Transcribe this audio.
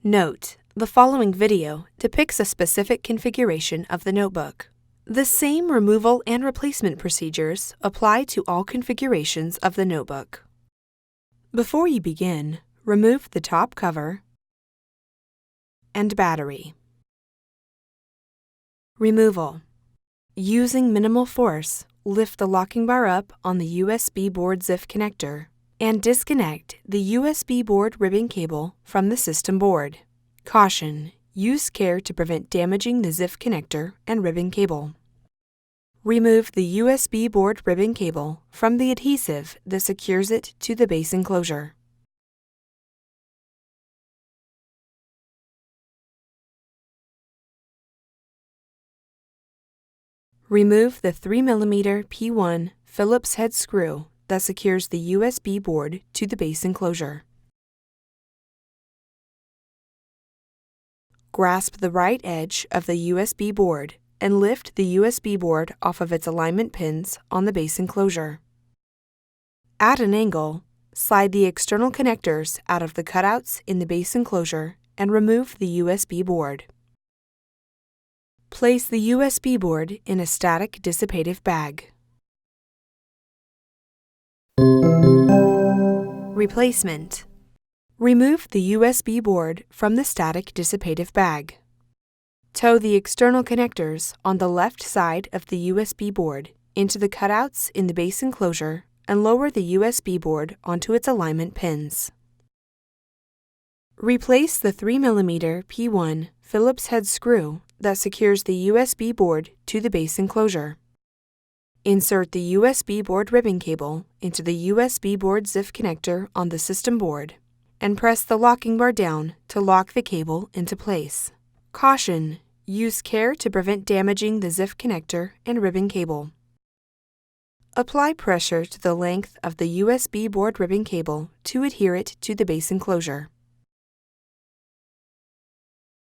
Note: the following video depicts a specific configuration of the notebook. The same removal and replacement procedures apply to all configurations of the notebook. Before you begin, remove the top cover and battery. Removal. Using minimal force, lift the locking bar up on the USB board ZIF connector and disconnect the USB board ribbon cable from the system board. Caution: use care to prevent damaging the ZIF connector and ribbon cable. Remove the USB board ribbon cable from the adhesive that secures it to the base enclosure. Remove the 3mm P1 Phillips-head screw that secures the USB board to the base enclosure. Grasp the right edge of the USB board and lift the USB board off of its alignment pins on the base enclosure. At an angle, slide the external connectors out of the cutouts in the base enclosure and remove the USB board. Place the USB board in a static dissipative bag. Replacement. Remove the USB board from the static dissipative bag. Tow the external connectors on the left side of the USB board into the cutouts in the base enclosure and lower the USB board onto its alignment pins. Replace the 3mm P1 Phillips-head screw that secures the USB board to the base enclosure. Insert the USB board ribbon cable into the USB board ZIF connector on the system board and press the locking bar down to lock the cable into place. Caution: use care to prevent damaging the ZIF connector and ribbon cable. Apply pressure to the length of the USB board ribbon cable to adhere it to the base enclosure.